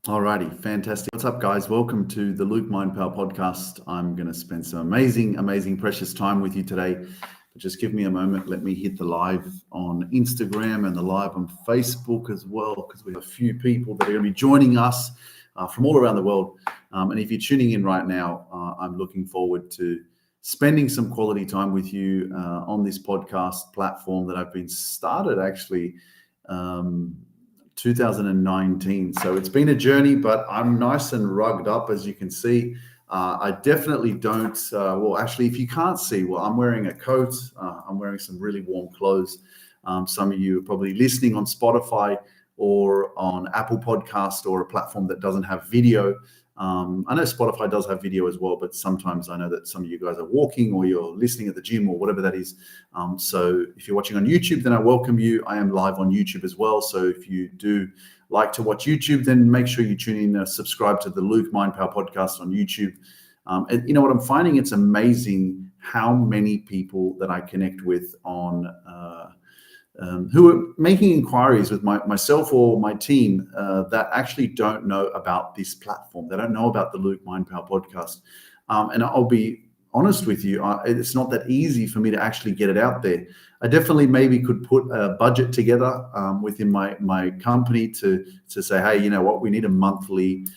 Alrighty, fantastic. What's up, guys? Welcome to the Luke Mind Power podcast. I'm going to spend some amazing, precious time with you today. But just give me a moment. Let me hit the live on Instagram and the live on Facebook as well, because we have a few people that are going to be joining us from all around the world. And if you're tuning in right now, I'm looking forward to spending some quality time with you on this podcast platform that I've been started actually 2019. So it's been a journey, but I'm nice and rugged up, as you can see. I definitely don't, actually, if you can't see, well, I'm wearing a coat. I'm wearing some really warm clothes. Some of you are probably listening on Spotify or on Apple Podcast or a platform that doesn't have video. I know Spotify does have video as well, but sometimes I know that some of you guys are walking or you're listening at the gym or whatever that is. So if you're watching on YouTube, then I welcome you. I am live on YouTube as well. So if you do like to watch YouTube, then make sure you tune in, subscribe to the Luke Mind Power podcast on YouTube. And you know what I'm finding? It's amazing how many people that I connect with on who are making inquiries with myself or my team that actually don't know about this platform. They don't know about the Luke Mind Power podcast. And I'll be honest with you, it's not that easy for me to actually get it out there. I definitely maybe could put a budget together within my company to say, hey, you know what, we need a monthly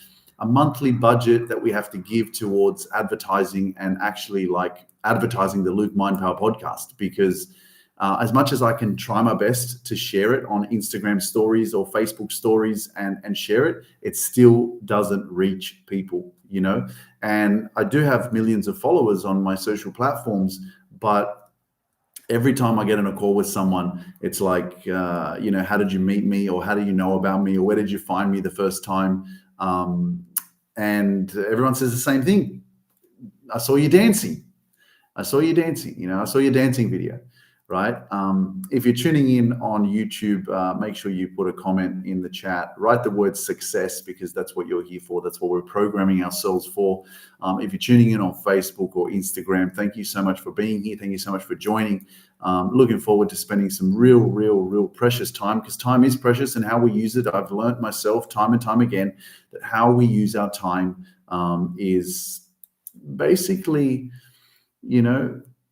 budget that we have to give towards advertising and actually like advertising the Luke Mind Power podcast, because as much as I can try my best to share it on Instagram stories or Facebook stories and share it, it still doesn't reach people, you know. And I do have millions of followers on my social platforms, but every time I get on a call with someone, it's like, how did you meet me, or how do you know about me, or where did you find me the first time? And everyone says the same thing. I saw you dancing. I saw your dancing video. Right? If you're tuning in on YouTube, make sure you put a comment in the chat. Write the word success, because that's what you're here for. That's what we're programming ourselves for. If you're tuning in on Facebook or Instagram, thank you so much for being here. Thank you so much for joining. Looking forward to spending some real precious time, because time is precious, and how we use it, I've learned myself time and time again that how we use our time is basically,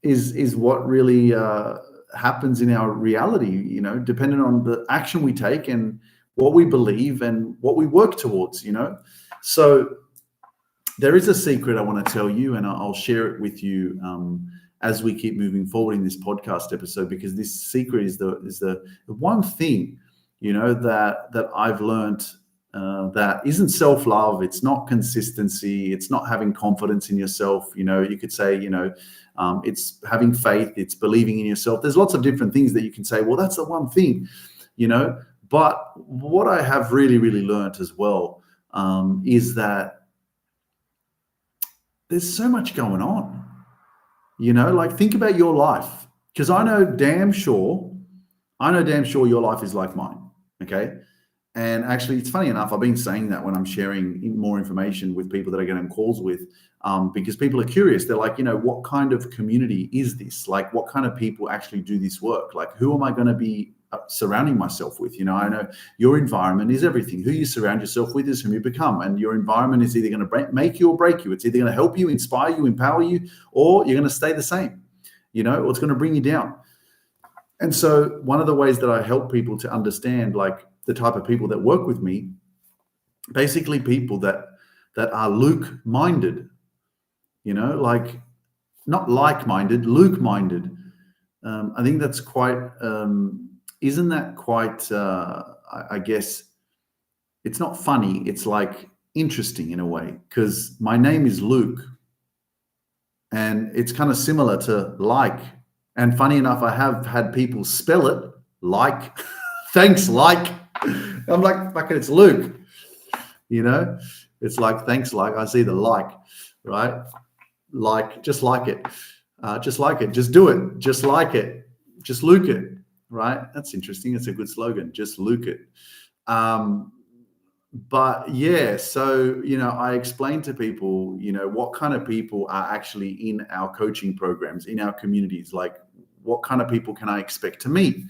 is what really happens in our reality, depending on the action we take and what we believe and what we work towards, So there is a secret I want to tell you, and I'll share it with you as we keep moving forward in this podcast episode, because this secret is the one thing, that I've learned that isn't self-love. It's not consistency. It's not having confidence in yourself. You could say, it's having faith. It's believing in yourself. There's lots of different things that you can say, well, that's the one thing, But what I have really learned as well is that there's so much going on, like think about your life, because I know damn sure your life is like mine. Okay. And actually, it's funny enough, I've been saying that when I'm sharing more information with people that I get on calls with, because people are curious. They're like, what kind of community is this? Like, what kind of people actually do this work? Like, who am I going to be surrounding myself with? I know your environment is everything. Who you surround yourself with is whom you become. And your environment is either going to make you or break you. It's either going to help you, inspire you, empower you, or you're going to stay the same, or it's going to bring you down. And so one of the ways that I help people to understand, like, the type of people that work with me, basically people that are Luke-minded, like not like-minded, Luke-minded. I think that's quite, isn't that quite, I guess, it's not funny, it's like interesting in a way, because my name is Luke, and it's kind of similar to like, and funny enough, I have had people spell it like, thanks, like. I'm like, fuck it, it's Luke, it's like, thanks, like, I see the like, right? Like, just like it, just do it, just like it, just Luke it, right? That's interesting. It's a good slogan, just Luke it. But yeah, so, I explain to people, what kind of people are actually in our coaching programs, in our communities, like what kind of people can I expect to meet?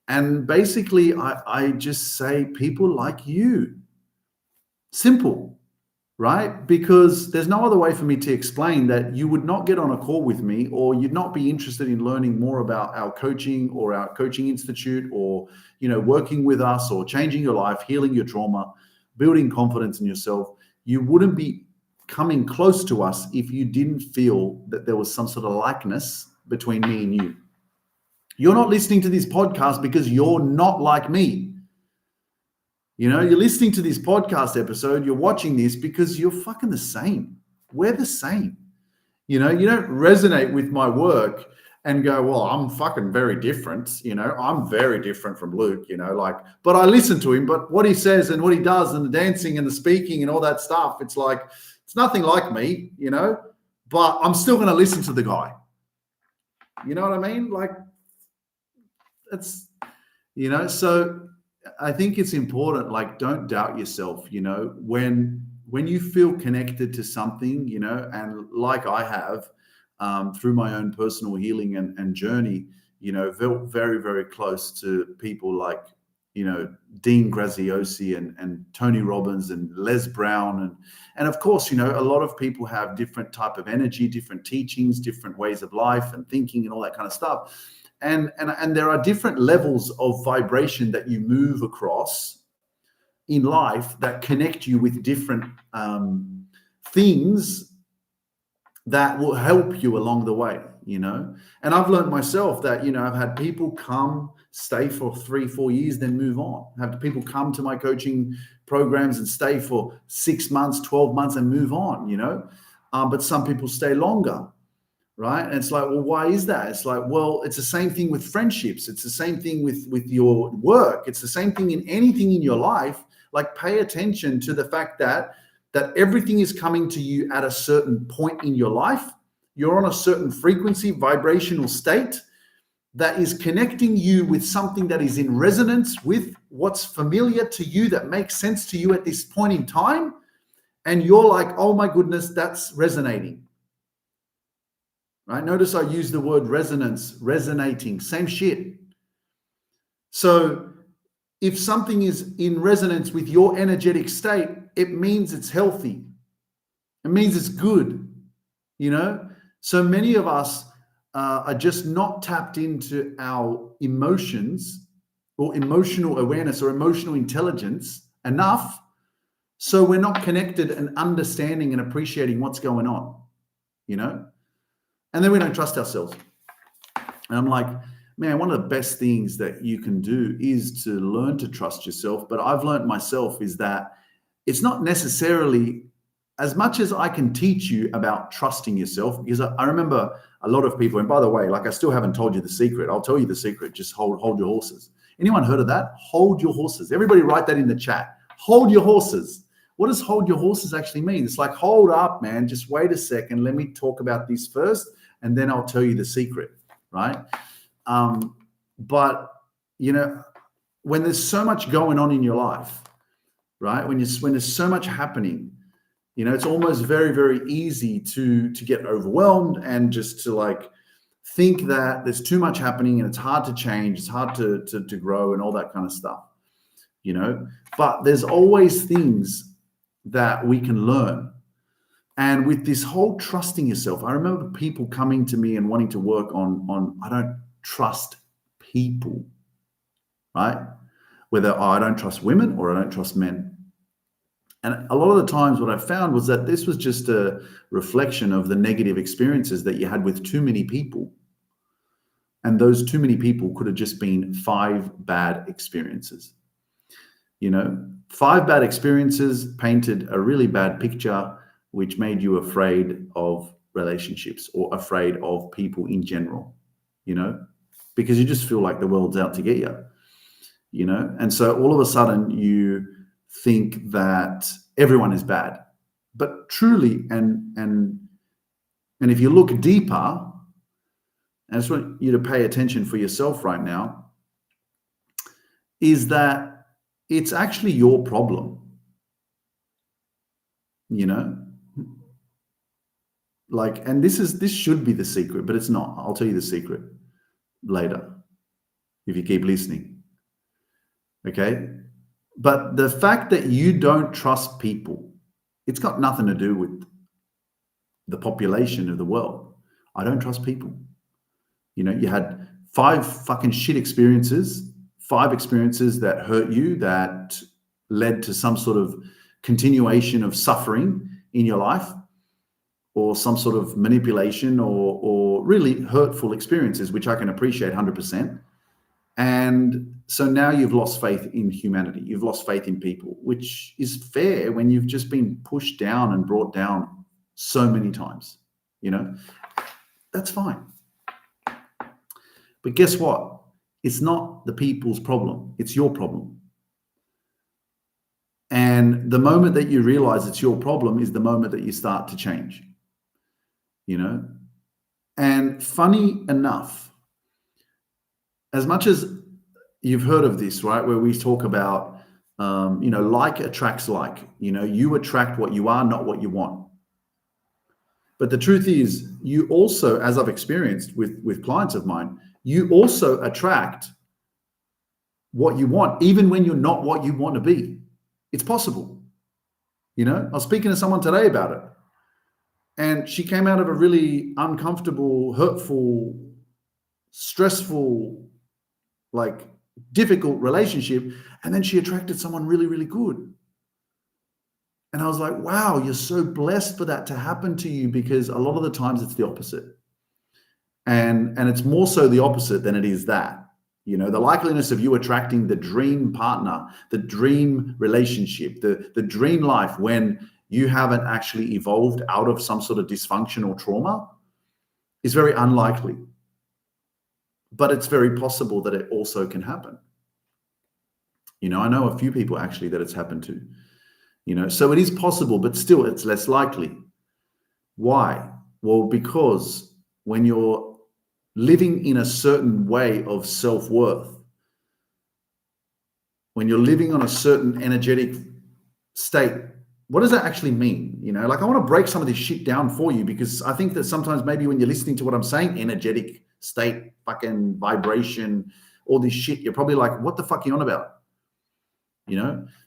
And basically, I just say people like you. Simple, right? Because there's no other way for me to explain that you would not get on a call with me, or you'd not be interested in learning more about our coaching or our coaching institute, or, working with us, or changing your life, healing your trauma, building confidence in yourself. You wouldn't be coming close to us if you didn't feel that there was some sort of likeness between me and you. You're not listening to this podcast because you're not like me. You're listening to this podcast episode, you're watching this because you're fucking the same. We're the same. You don't resonate with my work and go, well, I'm fucking very different. I'm very different from Luke, but I listen to him, but what he says and what he does and the dancing and the speaking and all that stuff, it's like, it's nothing like me, but I'm still going to listen to the guy. You know what I mean? Like, it's, so I think it's important, like, don't doubt yourself, when you feel connected to something, and like I have, through my own personal healing and journey, felt very, very close to people like, Dean Graziosi and Tony Robbins and Les Brown. And of course, a lot of people have different type of energy, different teachings, different ways of life and thinking and all that kind of stuff. And there are different levels of vibration that you move across in life that connect you with different things that will help you along the way, And I've learned myself that, I've had people come, stay for 3-4 years, then move on. Have people come to my coaching programs and stay for 6 months, 12 months and move on, but some people stay longer. Right. And it's like, well, why is that? It's like, well, it's the same thing with friendships. It's the same thing with your work. It's the same thing in anything in your life. Like, pay attention to the fact that everything is coming to you at a certain point in your life. You're on a certain frequency, vibrational state that is connecting you with something that is in resonance with what's familiar to you, that makes sense to you at this point in time. And you're like, oh my goodness, that's resonating. Right? Notice I use the word resonance, resonating, same shit. So if something is in resonance with your energetic state, it means it's healthy. It means it's good, So many of us are just not tapped into our emotions or emotional awareness or emotional intelligence enough. So we're not connected and understanding and appreciating what's going on, And then we don't trust ourselves. And I'm like, man, one of the best things that you can do is to learn to trust yourself. But I've learned myself is that it's not necessarily as much as I can teach you about trusting yourself, because I remember a lot of people, and by the way, like, I still haven't told you the secret. I'll tell you the secret. Just hold your horses. Anyone heard of that? Hold your horses. Everybody write that in the chat. Hold your horses. What does hold your horses actually mean? It's like, hold up, man. Just wait a second. Let me talk about this first, and then I'll tell you the secret, right? But, when there's so much going on in your life, right? When there's so much happening, it's almost very, very easy to get overwhelmed and just to, like, think that there's too much happening and it's hard to change. It's hard to grow and all that kind of stuff, But there's always things that we can learn. And with this whole trusting yourself, I remember people coming to me and wanting to work on I don't trust people, right? Whether I don't trust women or I don't trust men. And a lot of the times what I found was that this was just a reflection of the negative experiences that you had with too many people. And those too many people could have just been 5 bad experiences. 5 bad experiences painted a really bad picture, which made you afraid of relationships or afraid of people in general, because you just feel like the world's out to get you, And so all of a sudden you think that everyone is bad. But truly, and if you look deeper, and I just want you to pay attention for yourself right now, is that it's actually your problem, Like, and this should be the secret, but it's not. I'll tell you the secret later if you keep listening. Okay? But the fact that you don't trust people, it's got nothing to do with the population of the world. I don't trust people. You had 5 fucking shit experiences, 5 experiences that hurt you, that led to some sort of continuation of suffering in your life, or some sort of manipulation, or really hurtful experiences, which I can appreciate 100%. And so now you've lost faith in humanity. You've lost faith in people, which is fair when you've just been pushed down and brought down so many times. That's fine. But guess what? It's not the people's problem. It's your problem. And the moment that you realize it's your problem is the moment that you start to change. And funny enough, as much as you've heard of this, right, where we talk about, like attracts like, you attract what you are, not what you want. But the truth is, you also, as I've experienced with clients of mine, you also attract what you want, even when you're not what you want to be. It's possible. I was speaking to someone today about it, and she came out of a really uncomfortable, hurtful, stressful, difficult relationship, and then she attracted someone really, really good. And I was like, wow, you're so blessed for that to happen to you, because a lot of the times it's the opposite. And it's more so the opposite than it is that. The likeliness of you attracting the dream partner, the dream relationship, the dream life, when you haven't actually evolved out of some sort of dysfunction or trauma, is very unlikely. But it's very possible that it also can happen. I know a few people actually that it's happened to. So it is possible, but still it's less likely. Why? Well, because when you're living in a certain way of self-worth, when you're living on a certain energetic state, what does that actually mean? I want to break some of this shit down for you, because I think that sometimes maybe when you're listening to what I'm saying, energetic state, fucking vibration, all this shit, you're probably like, what the fuck are you on about?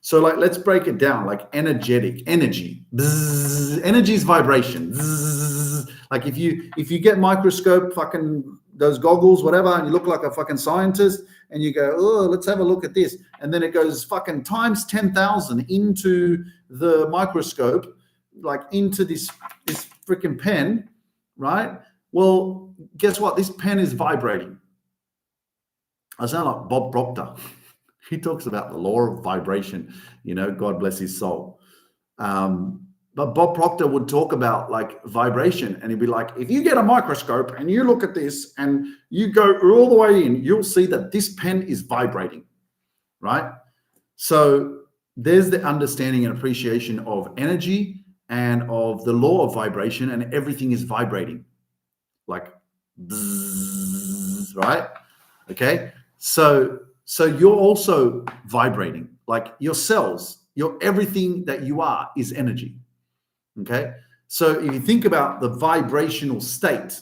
So let's break it down. Energetic, energy, bzzz, energy is vibration. Bzzz. If you get microscope, fucking those goggles, whatever, and you look like a fucking scientist, and you go, oh, let's have a look at this, and then it goes fucking times 10,000 into the microscope, into this freaking pen, right? Well, guess what? This pen is vibrating. I sound like Bob Proctor. He talks about the law of vibration, God bless his soul. But Bob Proctor would talk about vibration, and he'd be like, if you get a microscope and you look at this and you go all the way in, you'll see that this pen is vibrating, right? So there's the understanding and appreciation of energy and of the law of vibration, and everything is vibrating, bzzz, right? Okay. So you're also vibrating, your cells, everything that you are is energy. Okay. So if you think about the vibrational state,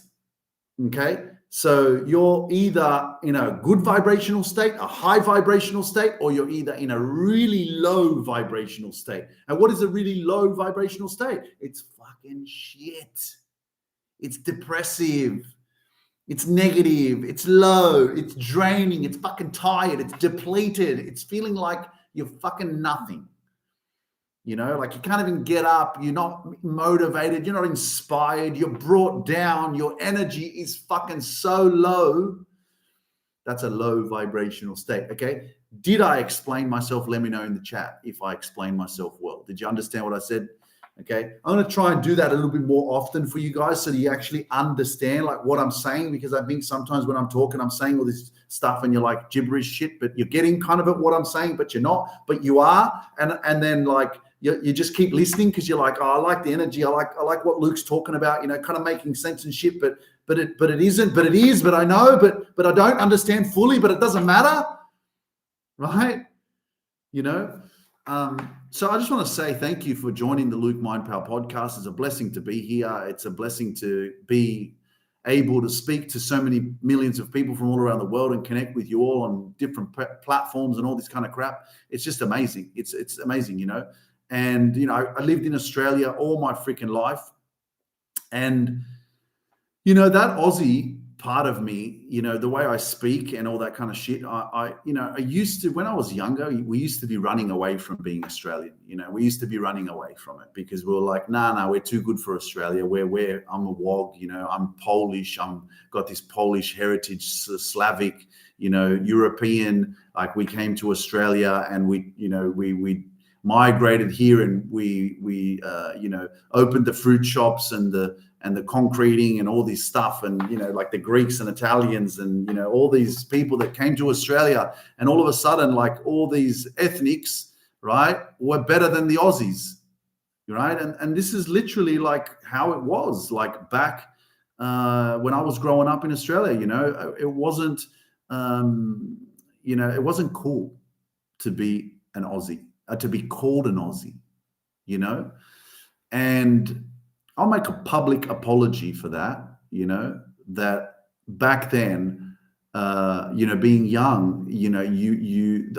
okay, so you're either in a good vibrational state, a high vibrational state, or you're either in a really low vibrational state. And what is a really low vibrational state? It's fucking shit. It's depressive. It's negative, it's low, it's draining, it's fucking tired, it's depleted, it's feeling like you're fucking nothing. You can't even get up, you're not motivated, you're not inspired, you're brought down, your energy is fucking so low. That's a low vibrational state, okay? Did I explain myself? Let me know in the chat if I explained myself well. Did you understand what I said? Okay, I'm going to try and do that a little bit more often for you guys, so that you actually understand what I'm saying, because I think sometimes when I'm talking, I'm saying all this stuff and you're like gibberish shit, but you're getting kind of at what I'm saying, but you're not, but you are. And then you just keep listening because you're like, oh, I like the energy. I like what Luke's talking about, kind of making sense and shit, but it isn't, but it is, but I know, but I don't understand fully, but it doesn't matter. Right. So I just want to say thank you for joining the Luke Mind Power podcast. It's a blessing to be here. It's a blessing to be able to speak to so many millions of people from all around the world and connect with you all on different platforms and all this kind of crap. It's just amazing. It's amazing, you know. And, you know, I lived in Australia all my freaking life. And, you know, that Aussie part of me, you know, the way I speak and all that kind of shit, I used to, when I was younger, we used to be running away from being Australian. You know, we used to be running away from it because we were like, nah, we're too good for Australia. I'm a wog, you know, I'm Polish. Got this Polish heritage, Slavic, you know, European. Like we came to Australia and we migrated here and we opened the fruit shops and the concreting and all this stuff, and, you know, like the Greeks and Italians and, you know, all these people that came to Australia, and all of a sudden, like all these ethnics, right, were better than the Aussies, right? And this is literally like how it was like back when I was growing up in Australia. You know, it wasn't it wasn't cool to be an Aussie, to be called an Aussie, you know. And I'll make a public apology for that, you know, that back then, being young, you know,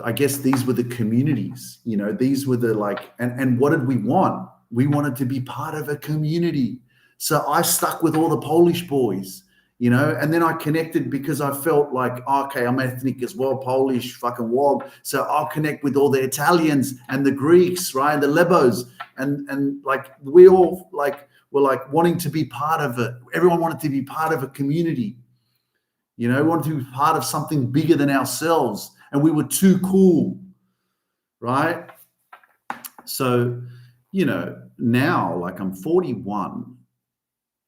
I guess these were the communities, you know, these were the like, and what did we want? We wanted to be part of a community. So I stuck with all the Polish boys, you know, and then I connected because I felt like, okay, I'm ethnic as well, Polish, fucking wog. So I'll connect with all the Italians and the Greeks, right? The Lebos. And like, we all like, were like wanting to be part of it. Everyone wanted to be part of a community, you know, wanted to be part of something bigger than ourselves. And we were too cool, right? So, you know, now, like I'm 41,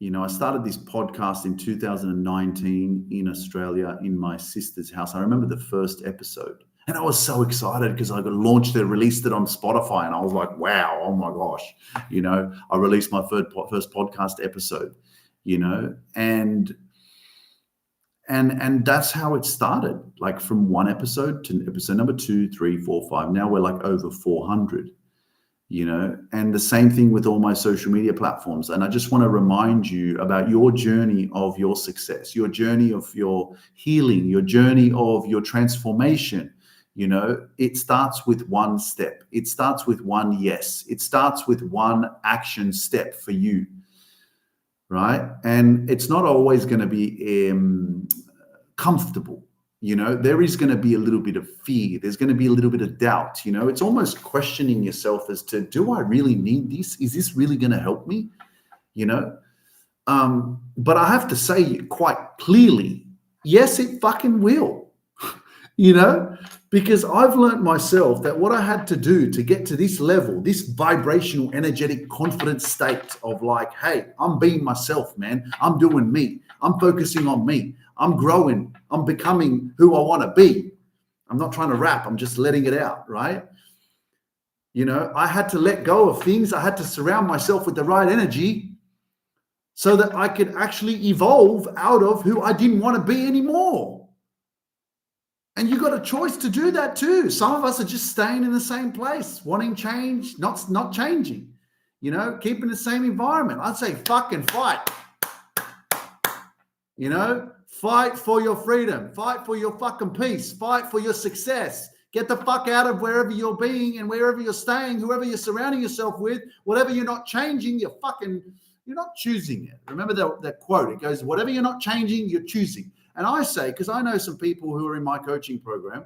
you know, I started this podcast in 2019 in Australia in my sister's house. I remember the first episode. And I was so excited because I got launched it, released it on Spotify, and I was like, wow, oh my gosh. You know, I released my first podcast episode, you know, and that's how it started, like from one episode to episode number 2, 3, 4, 5. Now we're like over 400, you know, and the same thing with all my social media platforms. And I just want to remind you about your journey of your success, your journey of your healing, your journey of your transformation. You know, it starts with one step. It starts with one yes. It starts with one action step for you, right? And it's not always going to be comfortable. You know, there is going to be a little bit of fear. There's going to be a little bit of doubt. You know, it's almost questioning yourself as to, do I really need this? Is this really going to help me? You know, but I have to say quite clearly, yes, it fucking will. You know, because I've learned myself that what I had to do to get to this level, this vibrational, energetic, confident state of like, hey, I'm being myself, man. I'm doing me. I'm focusing on me. I'm growing. I'm becoming who I want to be. I'm not trying to rap. I'm just letting it out, right? You know, I had to let go of things. I had to surround myself with the right energy so that I could actually evolve out of who I didn't want to be anymore. And you got a choice to do that too. Some of us are just staying in the same place, wanting change, not changing, you know, keeping the same environment. I'd say fucking fight, you know, fight for your freedom, fight for your fucking peace, fight for your success. Get the fuck out of wherever you're being and wherever you're staying, whoever you're surrounding yourself with, whatever you're not changing, you're not choosing it. Remember that quote, it goes, whatever you're not changing, you're choosing. And I say, because I know some people who are in my coaching program,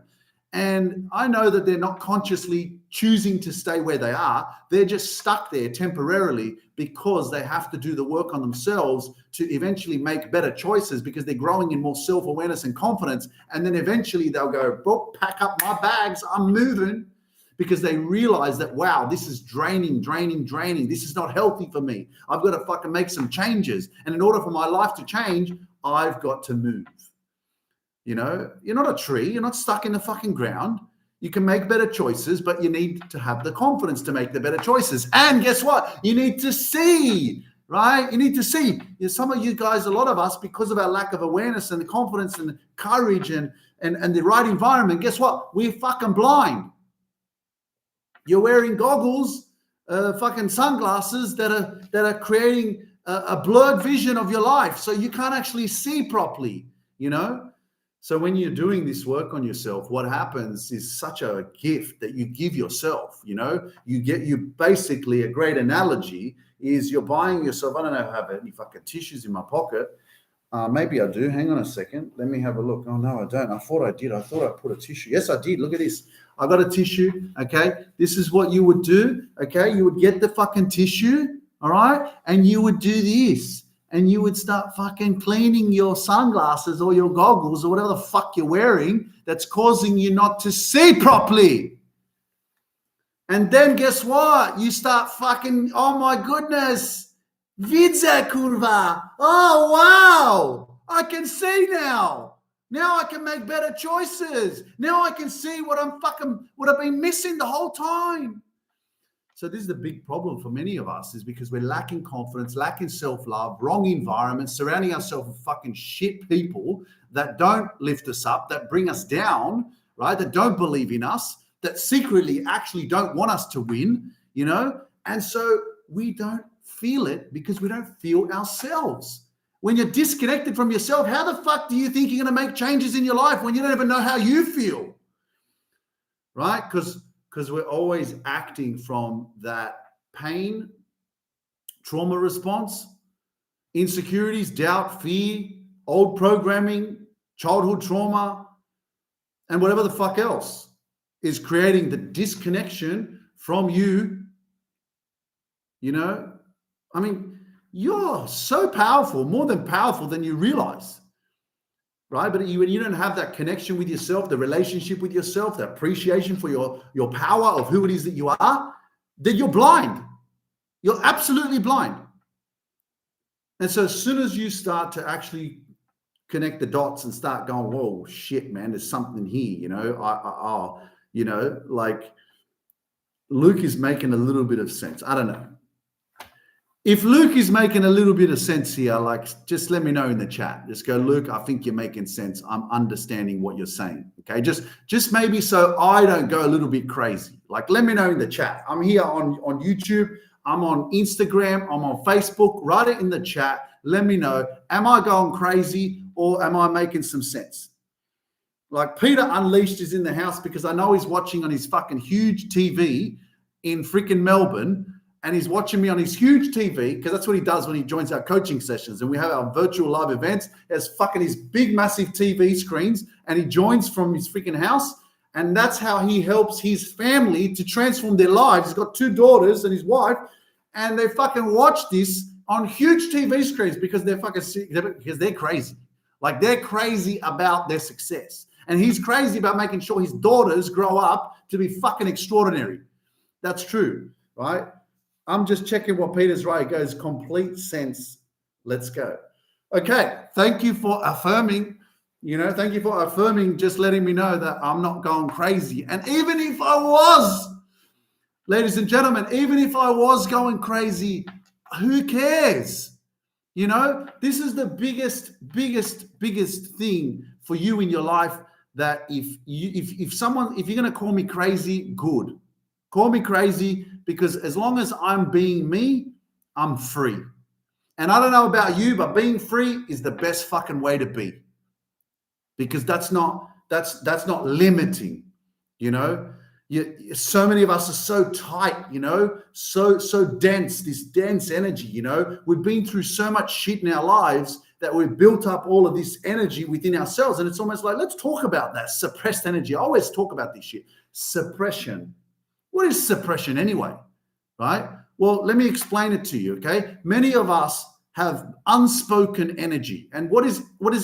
and I know that they're not consciously choosing to stay where they are. They're just stuck there temporarily because they have to do the work on themselves to eventually make better choices because they're growing in more self-awareness and confidence. And then eventually they'll go, boop, pack up my bags, I'm moving, because they realize that, wow, this is draining. This is not healthy for me. I've got to fucking make some changes. And in order for my life to change, I've got to move. You know, you're not a tree. You're not stuck in the fucking ground. You can make better choices, but you need to have the confidence to make the better choices. And guess what? You need to see, right? You need to see. Some of you guys, a lot of us, because of our lack of awareness and the confidence and the courage and the right environment, guess what? We're fucking blind. You're wearing goggles, fucking sunglasses that are creating a blurred vision of your life, so you can't actually see properly, you know? So when you're doing this work on yourself, what happens is such a gift that you give yourself, you know? You basically, a great analogy is you're buying yourself, I don't know if I have any fucking tissues in my pocket. Maybe I do. Hang on a second. Let me have a look. Oh, no, I don't. I thought I did. I thought I put a tissue. Yes, I did. Look at this. I got a tissue. Okay. This is what you would do. Okay. You would get the fucking tissue. All right. And you would do this. And you would start fucking cleaning your sunglasses or your goggles or whatever the fuck you're wearing that's causing you not to see properly. And then guess what? You start fucking, oh my goodness. Widzę, kurwa. Oh, wow. I can see now. Now I can make better choices. Now I can see what I've been missing the whole time. So this is the big problem for many of us, is because we're lacking confidence, lacking self-love, wrong environment, surrounding ourselves with fucking shit people that don't lift us up, that bring us down, right? That don't believe in us, that secretly actually don't want us to win, you know? And so we don't feel it because we don't feel ourselves. When you're disconnected from yourself, how the fuck do you think you're going to make changes in your life when you don't even know how you feel? Right? Because we're always acting from that pain, trauma response, insecurities, doubt, fear, old programming, childhood trauma, and whatever the fuck else is creating the disconnection from you, you know? I mean, you're so powerful, more than powerful than you realize, right? But when you don't have that connection with yourself, the relationship with yourself, the appreciation for your power of who it is that you are, then you're blind. You're absolutely blind. And so as soon as you start to actually connect the dots and start going, whoa, shit, man, there's something here, you know, you know, like Luke is making a little bit of sense. I don't know. If Luke is making a little bit of sense here, like, just let me know in the chat. Just go, Luke, I think you're making sense. I'm understanding what you're saying. Okay. Just maybe so I don't go a little bit crazy. Like, let me know in the chat. I'm here on YouTube. I'm on Instagram. I'm on Facebook. Write it in the chat. Let me know. Am I going crazy or am I making some sense? Like, Peter Unleashed is in the house because I know he's watching on his fucking huge TV in freaking Melbourne. And he's watching me on his huge TV, because that's what he does when he joins our coaching sessions. And we have our virtual live events. He has fucking his big, massive TV screens, and he joins from his freaking house. And that's how he helps his family to transform their lives. He's got 2 daughters and his wife, and they fucking watch this on huge TV screens because they're crazy. Like, they're crazy about their success. And he's crazy about making sure his daughters grow up to be fucking extraordinary. That's true, right? I'm just checking what Peter's right. It goes complete sense. Let's go. Okay. Thank you for affirming, thank you for affirming, just letting me know that I'm not going crazy. And even if I was, ladies and gentlemen, even if I was going crazy, who cares? This is the biggest thing for you in your life, that if you're going to call me crazy, good. Call me crazy, because as long as I'm being me, I'm free. And I don't know about you, but being free is the best fucking way to be, because that's not limiting. So many of us are so tight, so dense, this dense energy. We've been through so much shit in our lives that we've built up all of this energy within ourselves, and it's almost like, let's talk about that suppressed energy. I always talk about this shit. Suppression. What is suppression anyway, right? Well, let me explain it to you, okay? Many of us have unspoken energy. And what is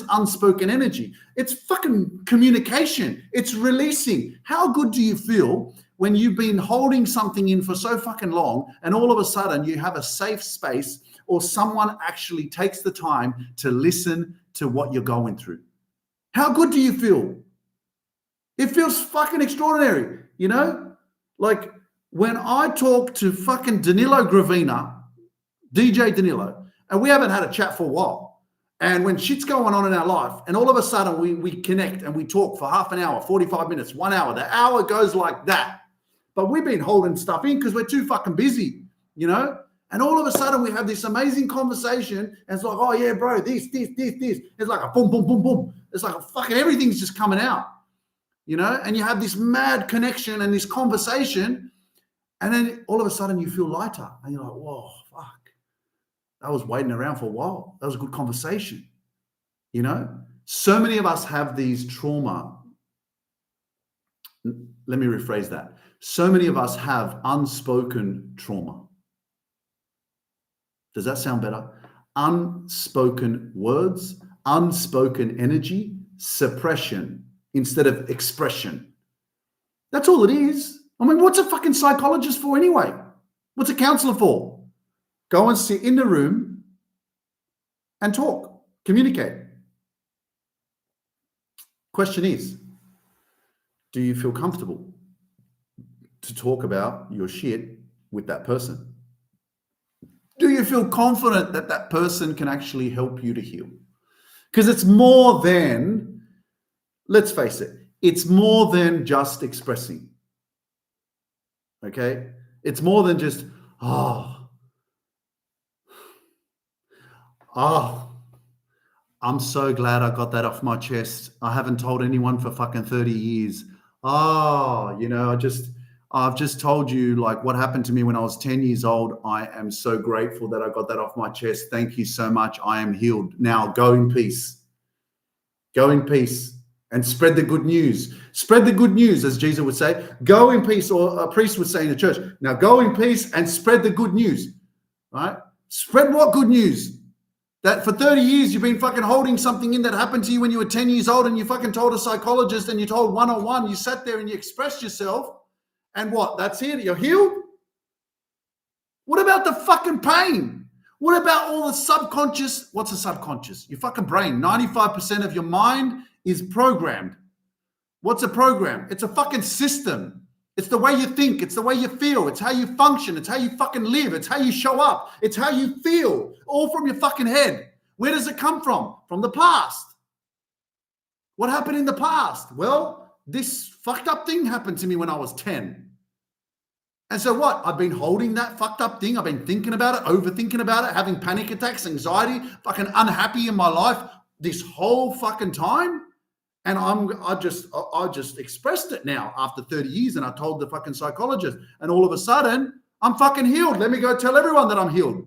unspoken energy? It's fucking communication. It's releasing. How good do you feel when you've been holding something in for so fucking long, and all of a sudden you have a safe space, or someone actually takes the time to listen to what you're going through? How good do you feel? It feels fucking extraordinary, Like, when I talk to fucking Danilo Gravina, DJ Danilo, and we haven't had a chat for a while, and when shit's going on in our life, and all of a sudden we connect and we talk for half an hour, 45 minutes, 1 hour, the hour goes like that. But we've been holding stuff in because we're too fucking busy, And all of a sudden we have this amazing conversation, and it's like, oh yeah, bro, this. It's like a boom, boom, boom, boom. It's like fucking everything's just coming out, and you have this mad connection and this conversation, and then all of a sudden you feel lighter, and you're like, whoa, fuck. I was waiting around for a while. That was a good conversation, So many of us have these trauma. Let me rephrase that. So many of us have unspoken trauma. Does that sound better? Unspoken words, unspoken energy, suppression instead of expression. That's all it is. I mean, what's a fucking psychologist for anyway? What's a counselor for? Go and sit in the room and talk, communicate. Question is, do you feel comfortable to talk about your shit with that person? Do you feel confident that that person can actually help you to heal? Because it's more than, let's face it, it's more than just expressing. Okay? It's more than just, I'm so glad I got that off my chest. I haven't told anyone for fucking 30 years. I've just told you like what happened to me when I was 10 years old. I am so grateful that I got that off my chest. Thank you so much. I am healed. Now go in peace. Go in peace and spread the good news. Spread the good news, as Jesus would say. Go in peace, or a priest would say in the church. Now go in peace and spread the good news, right? Spread what good news? That for 30 years you've been fucking holding something in that happened to you when you were 10 years old, and you fucking told a psychologist, and you told 101, you sat there and you expressed yourself, and what? That's it? You're healed? What about the fucking pain? What about all the subconscious? What's the subconscious? Your fucking brain. 95% of your mind is programmed. What's a program? It's a fucking system. It's the way you think. It's the way you feel. It's how you function. It's how you fucking live. It's how you show up. It's how you feel. All from your fucking head. Where does it come from? From the past. What happened in the past? Well, this fucked up thing happened to me when I was 10. And so what? I've been holding that fucked up thing. I've been thinking about it, overthinking about it, having panic attacks, anxiety, fucking unhappy in my life this whole fucking time. And I just expressed it now after 30 years, and I told the fucking psychologist, and all of a sudden I'm fucking healed. Let me go tell everyone that I'm healed.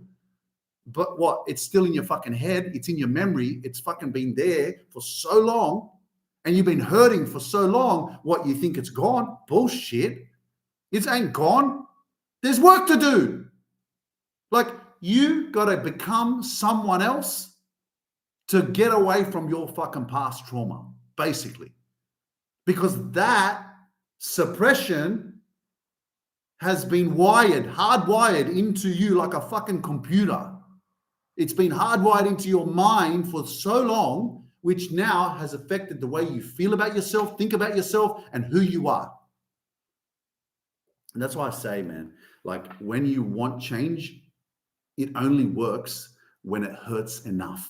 But what? It's still in your fucking head. It's in your memory. It's fucking been there for so long, and you've been hurting for so long. What, you think it's gone? Bullshit. It ain't gone. There's work to do. Like, you got to become someone else to get away from your fucking past trauma, basically. Because that suppression has been hardwired into you like a fucking computer. It's been hardwired into your mind for so long, which now has affected the way you feel about yourself, think about yourself, and who you are. And that's why I say, man, like, when you want change, it only works when it hurts enough,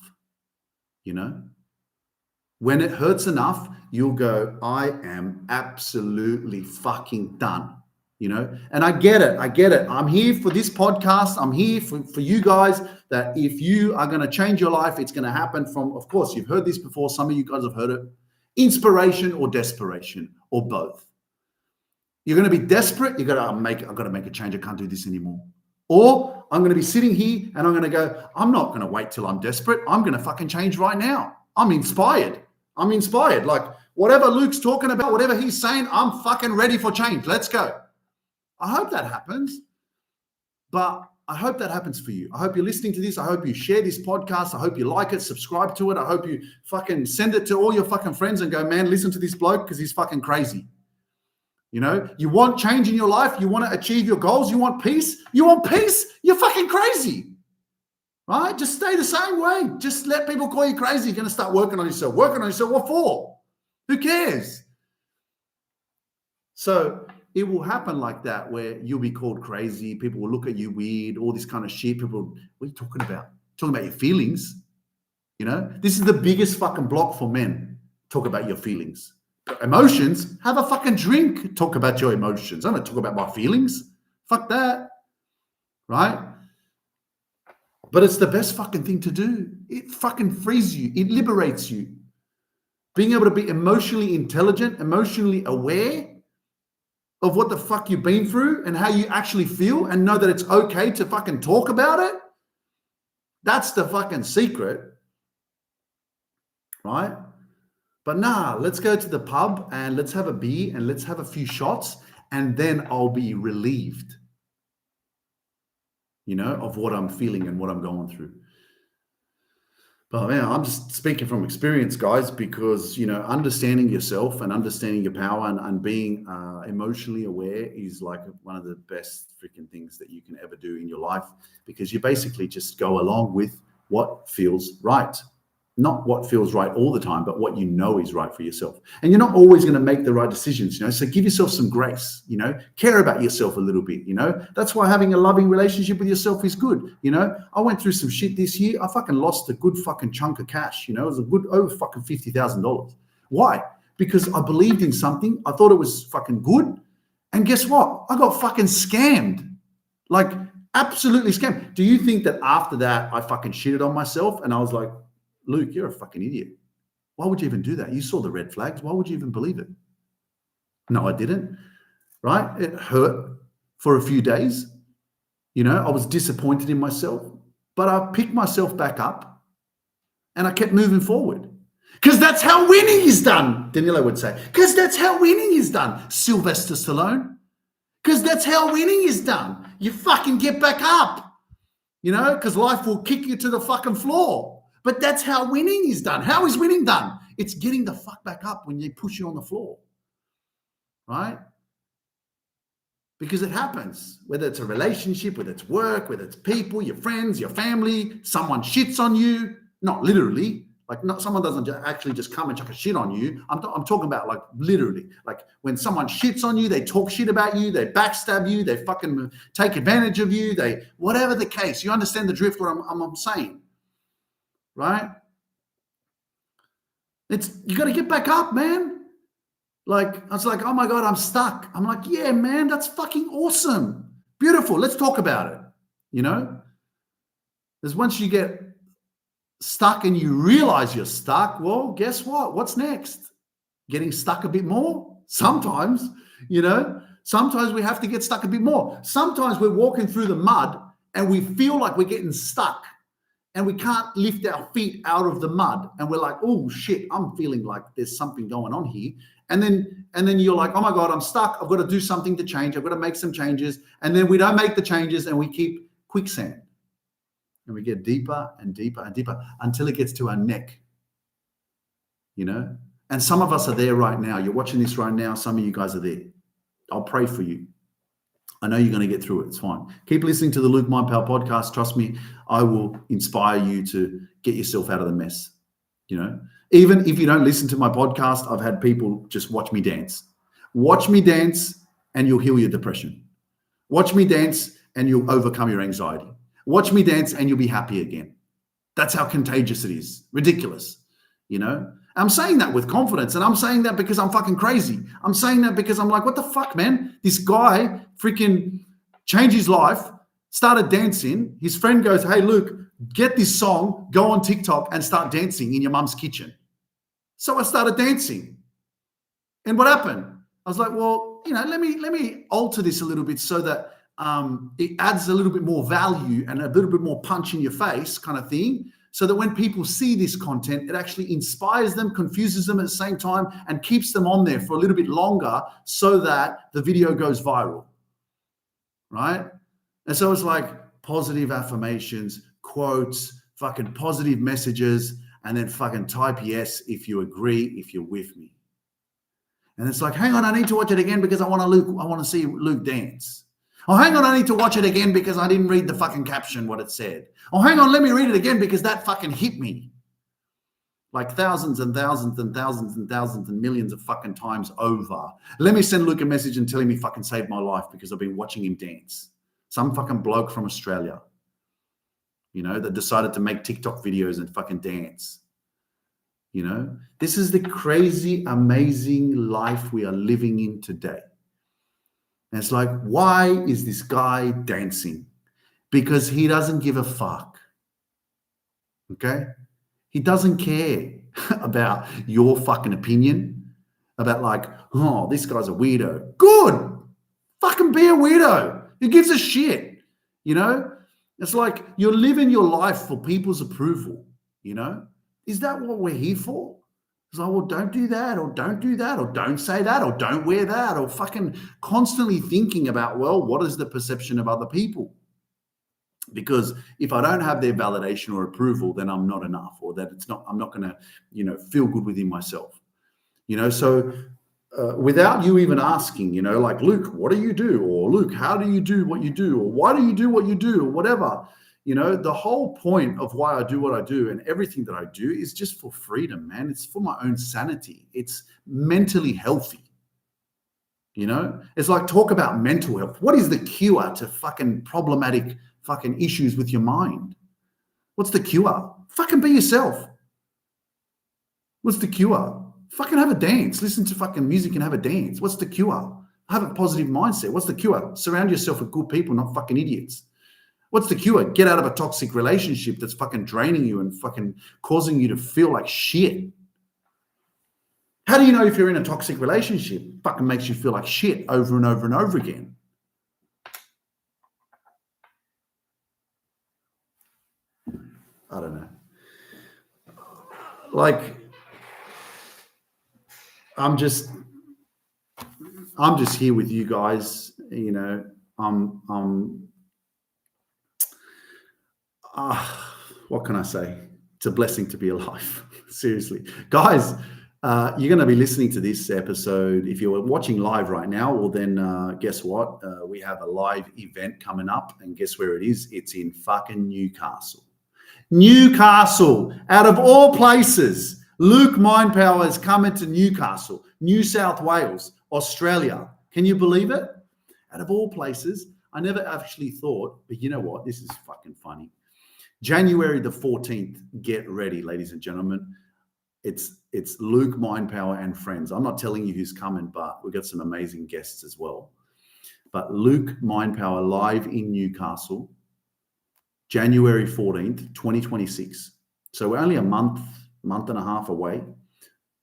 When it hurts enough, you'll go, I am absolutely fucking done, And I get it. I'm here for this podcast. I'm here for you guys, that if you are going to change your life, it's going to happen from, of course, you've heard this before. Some of you guys have heard it. Inspiration or desperation, or both. You're going to be desperate. I've got to make a change. I can't do this anymore. Or I'm going to be sitting here and I'm going to go, I'm not going to wait till I'm desperate. I'm going to fucking change right now. I'm inspired. Like, whatever Luke's talking about, whatever he's saying, I'm fucking ready for change. Let's go. I hope that happens. But I hope that happens for you. I hope you're listening to this. I hope you share this podcast. I hope you like it, subscribe to it. I hope you fucking send it to all your fucking friends and go, man, listen to this bloke because he's fucking crazy. You want change in your life. You want to achieve your goals. You want peace. You're fucking crazy, right? Just stay the same way. Just let people call you crazy. You're going to start working on yourself. What for? Who cares? So it will happen like that, where you'll be called crazy. People will look at you weird, all this kind of shit. People, what are you talking about? Talking about your feelings. This is the biggest fucking block for men. Talk about your feelings. Emotions, have a fucking drink. Talk about your emotions. I'm not talking about my feelings. Fuck that. Right? But it's the best fucking thing to do. It fucking frees you. It liberates you. Being able to be emotionally intelligent, emotionally aware of what the fuck you've been through and how you actually feel, and know that it's okay to fucking talk about it. That's the fucking secret, right? But nah, let's go to the pub and let's have a beer and let's have a few shots, and then I'll be relieved, of what I'm feeling and what I'm going through. But man, I'm just speaking from experience, guys, because, understanding yourself and understanding your power and being emotionally aware is like one of the best freaking things that you can ever do in your life, because you basically just go along with what feels right. Not what feels right all the time, but what you know is right for yourself. And you're not always going to make the right decisions, so give yourself some grace, care about yourself a little bit, That's why having a loving relationship with yourself is good. I went through some shit this year. I fucking lost a good fucking chunk of cash, it was a good over fucking $50,000. Why? Because I believed in something. I thought it was fucking good. And guess what? I got fucking scammed. Like, absolutely scammed. Do you think that after that, I fucking shitted on myself and I was like, Luke, you're a fucking idiot. Why would you even do that? You saw the red flags. Why would you even believe it? No, I didn't, right? It hurt for a few days. I was disappointed in myself, but I picked myself back up and I kept moving forward. Because that's how winning is done, Danilo would say. Because that's how winning is done, Sylvester Stallone. Because that's how winning is done. You fucking get back up, because life will kick you to the fucking floor. But that's how winning is done. How is winning done? It's getting the fuck back up when they push you on the floor, right? Because it happens, whether it's a relationship, whether it's work, whether it's people, your friends, your family, someone shits on you, not literally, like not someone doesn't actually just come and chuck a shit on you. I'm talking about like literally, like when someone shits on you, they talk shit about you, they backstab you, they fucking take advantage of you, whatever the case, you understand the drift what I'm saying. Right? You got to get back up, man. Like, I was like, oh my God, I'm stuck. I'm like, yeah, man, that's fucking awesome. Beautiful. Let's talk about it. Because once you get stuck and you realize you're stuck, well, guess what? What's next? Getting stuck a bit more? Sometimes, sometimes we have to get stuck a bit more. Sometimes we're walking through the mud and we feel like we're getting stuck. And we can't lift our feet out of the mud. And we're like, oh shit, I'm feeling like there's something going on here. And then you're like, oh my God, I'm stuck. I've got to do something to change. I've got to make some changes. And then we don't make the changes and we keep quicksand. And we get deeper and deeper and deeper until it gets to our neck. And some of us are there right now. You're watching this right now. Some of you guys are there. I'll pray for you. I know you're going to get through it. It's fine. Keep listening to the Luke Mind Power podcast. Trust me, I will inspire you to get yourself out of the mess. Even if you don't listen to my podcast, I've had people just watch me dance. Watch me dance and you'll heal your depression. Watch me dance and you'll overcome your anxiety. Watch me dance and you'll be happy again. That's how contagious it is. Ridiculous. I'm saying that with confidence, and I'm saying that because I'm fucking crazy. I'm saying that because I'm like, what the fuck, man? This guy freaking changed his life, started dancing. His friend goes, hey, Luke, get this song, go on TikTok and start dancing in your mum's kitchen. So I started dancing. And what happened? I was like, well, let me alter this a little bit so that it adds a little bit more value and a little bit more punch in your face kind of thing. So that when people see this content, it actually inspires them, confuses them at the same time, and keeps them on there for a little bit longer so that the video goes viral, right? And so it's like positive affirmations, quotes, fucking positive messages, and then fucking type yes if you agree, if you're with me. And it's like, hang on, I need to watch it again because I want to see Luke dance. Oh, hang on, I need to watch it again because I didn't read the fucking caption, what it said. Oh, hang on, let me read it again because that fucking hit me. Like thousands and thousands and thousands and thousands and millions of fucking times over. Let me send Luke a message and tell him he fucking saved my life because I've been watching him dance. Some fucking bloke from Australia, that decided to make TikTok videos and fucking dance. This is the crazy, amazing life we are living in today. And it's like, why is this guy dancing? Because he doesn't give a fuck. Okay. He doesn't care about your fucking opinion, about like, oh, this guy's a weirdo. Good. Fucking be a weirdo. Who gives a shit? You know? It's like you're living your life for people's approval, you know? Is that what we're here for? It's like, well, don't do that, or don't do that, or don't say that, or don't wear that, or fucking constantly thinking about, well, what is the perception of other people? Because if I don't have their validation or approval, then I'm not enough, or that I'm not going to, feel good within myself, So without you even asking, like, Luke, what do you do? Or Luke, how do you do what you do? Or why do you do what you do? Or whatever, the whole point of why I do what I do and everything that I do is just for freedom, man. It's for my own sanity. It's mentally healthy. It's like, talk about mental health. What is the cure to fucking problematic fucking issues with your mind? What's the cure? Fucking be yourself. What's the cure? Fucking have a dance. Listen to fucking music and have a dance. What's the cure? Have a positive mindset. What's the cure? Surround yourself with good people, not fucking idiots. What's the cure? Get out of a toxic relationship that's fucking draining you and fucking causing you to feel like shit. How do you know if you're in a toxic relationship? Fucking makes you feel like shit over and over and over again. I don't know. Like, I'm just here with you guys. What can I say? It's a blessing to be alive. Seriously, guys. You're going to be listening to this episode. If you're watching live right now, well, then guess what? We have a live event coming up, and guess where it is? It's in fucking Newcastle. Newcastle, out of all places. Luke Mindpower is coming to Newcastle, New South Wales, Australia. Can you believe it? Out of all places. I never actually thought, but you know what? This is fucking funny. January the 14th, get ready, ladies and gentlemen. It's Luke Mindpower and friends. I'm not telling you who's coming, but we've got some amazing guests as well. But Luke Mindpower live in Newcastle, January 14th, 2026. So we're only a month and a half away,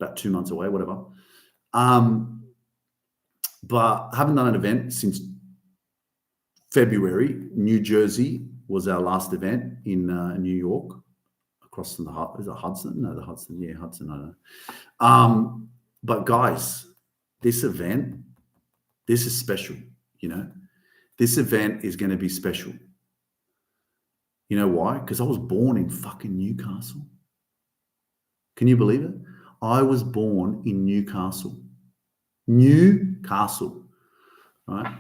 about 2 months away, whatever. But haven't done an event since February. New Jersey was our last event in New York. Across from is it Hudson? No, the Hudson. Yeah, Hudson. I don't know. But guys, this event, this is special. This event is going to be special. You know why? Because I was born in fucking Newcastle. Can you believe it? I was born in Newcastle. Newcastle, right?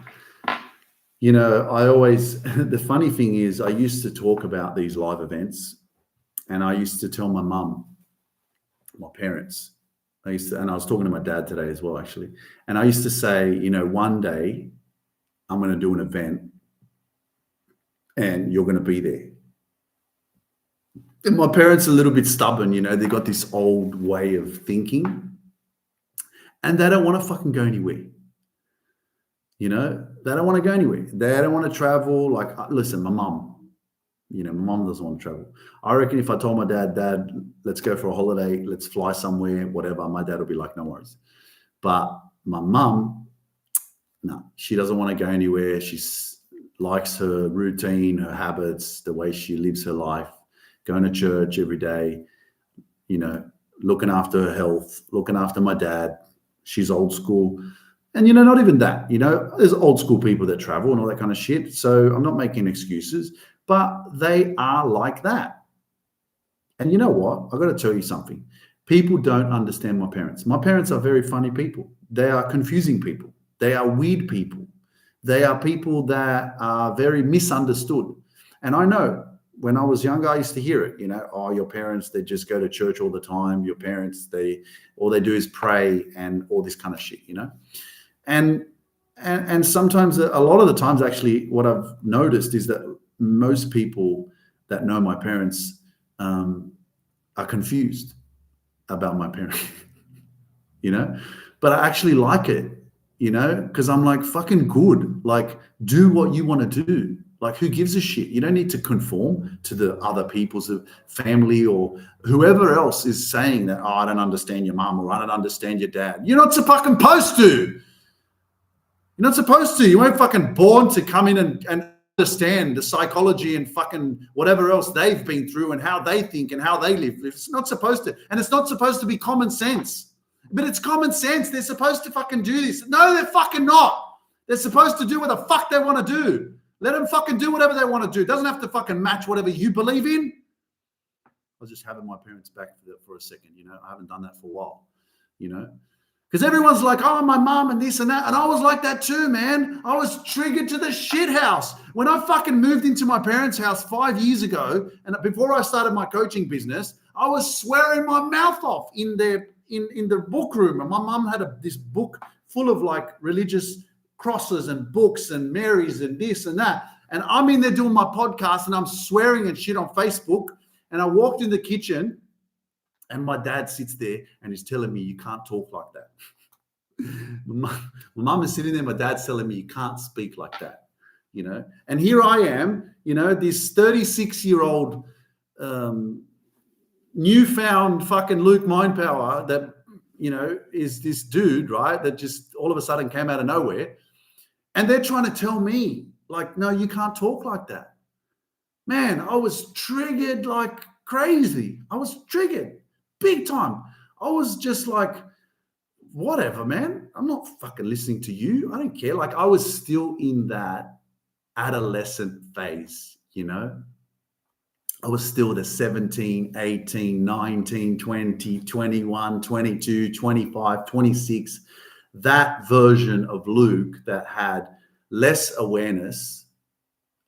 I always, the funny thing is, I used to talk about these live events. And I used to tell my mum, my parents, and I was talking to my dad today as well, actually. And I used to say, one day I'm going to do an event and you're going to be there. And my parents are a little bit stubborn, they got this old way of thinking and they don't want to fucking go anywhere. They don't want to go anywhere. They don't want to travel. Like, listen, my mum, my mom doesn't want to travel. I reckon if I told my Dad, let's go for a holiday, let's fly somewhere, whatever, my dad will be like, no worries. But my mum, no, she doesn't want to go anywhere. She likes her routine, her habits, the way she lives her life, going to church every day, looking after her health, looking after my dad. She's old school. And, not even that, there's old school people that travel and all that kind of shit. So I'm not making excuses. But they are like that. And you know what? I've got to tell you something. People don't understand my parents. My parents are very funny people. They are confusing people. They are weird people. They are people that are very misunderstood. And I know when I was younger, I used to hear it, oh, your parents, they just go to church all the time. Your parents, all they do is pray and all this kind of shit, And sometimes, a lot of the times, actually, what I've noticed is that most people that know my parents are confused about my parents, but I actually like it, because I'm like, fucking good. Like, do what you want to do. Like, who gives a shit? You don't need to conform to the other people's family or whoever else is saying that, oh, I don't understand your mom or I don't understand your dad. You're not fucking supposed to. You're not supposed to. You weren't fucking born to come in and understand the psychology and fucking whatever else they've been through and how they think and how they live. It's not supposed to. And it's not supposed to be common sense. But it's common sense. They're supposed to fucking do this. No, they're fucking not. They're supposed to do what the fuck they want to do. Let them fucking do whatever they want to do. It doesn't have to fucking match whatever you believe in. I was just having my parents back for a second, you know. I haven't done that for a while, you know. Because everyone's like, oh, my mom and this and that. And I was like that too, man. I was triggered to the shit house. When I fucking moved into my parents' house 5 years ago, and before I started my coaching business, I was swearing my mouth off in the book room. And my mom had this book full of like religious crosses and books and Marys and this and that. And I'm in there doing my podcast and I'm swearing and shit on Facebook. And I walked in the kitchen and my dad sits there and he's telling me, you can't talk like that. My mom is sitting there, my dad's telling me, you can't speak like that, you know. And here I am, you know, this 36-year-old newfound fucking Luke mind power that, you know, is this dude, right, that just all of a sudden came out of nowhere. And they're trying to tell me, like, no, you can't talk like that. Man, I was triggered like crazy. I was triggered big time. I was just like, whatever, man. I'm not fucking listening to you. I don't care. Like, I was still in that adolescent phase, you know. I was still the 17, 18, 19, 20, 21, 22, 25, 26. That version of Luke that had less awareness,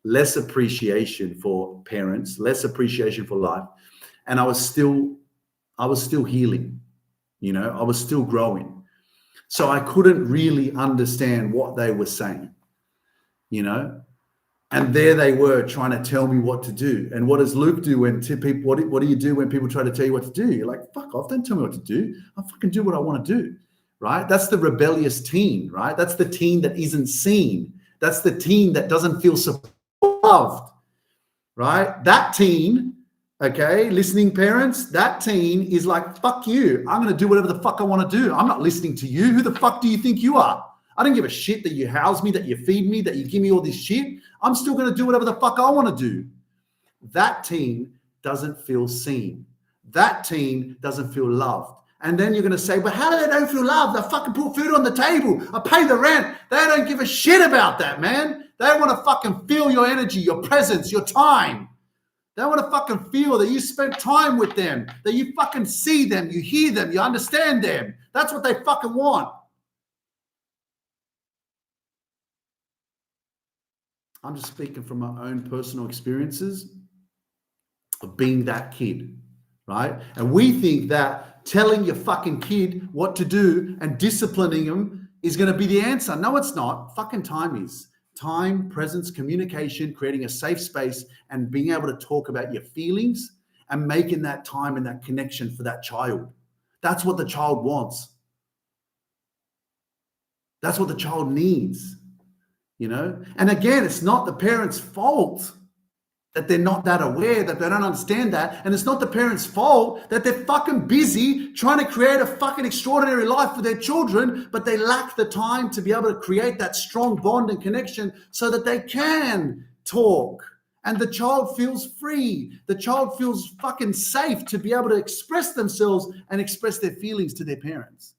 less appreciation for parents, less appreciation for life. And I was still healing, you know, I was still growing. So I couldn't really understand what they were saying, you know, and there they were trying to tell me what to do. And what does Luke do when people, what do you do when people try to tell you what to do? You're like, fuck off, don't tell me what to do. I fucking do what I want to do. Right? That's the rebellious teen, right? That's the teen that isn't seen. That's the teen that doesn't feel loved, right? That teen, okay, listening parents, that teen is like, fuck you. I'm going to do whatever the fuck I want to do. I'm not listening to you. Who the fuck do you think you are? I don't give a shit that you house me, that you feed me, that you give me all this shit. I'm still going to do whatever the fuck I want to do. That teen doesn't feel seen. That teen doesn't feel loved. And then you're going to say, but how do they don't feel loved? They fucking put food on the table. I pay the rent. They don't give a shit about that, man. They want to fucking feel your energy, your presence, your time. They want to fucking feel that you spent time with them, that you fucking see them, you hear them, you understand them. That's what they fucking want. I'm just speaking from my own personal experiences of being that kid, right? And we think that telling your fucking kid what to do and disciplining them is going to be the answer. No, it's not. Fucking time is. Time, presence, communication, creating a safe space and being able to talk about your feelings and making that time and that connection for that child. That's what the child wants. That's what the child needs, you know? And again, it's not the parent's fault that they're not that aware, that they don't understand that. And it's not the parents' fault that they're fucking busy trying to create a fucking extraordinary life for their children, but they lack the time to be able to create that strong bond and connection so that they can talk. And the child feels free. The child feels fucking safe to be able to express themselves and express their feelings to their parents.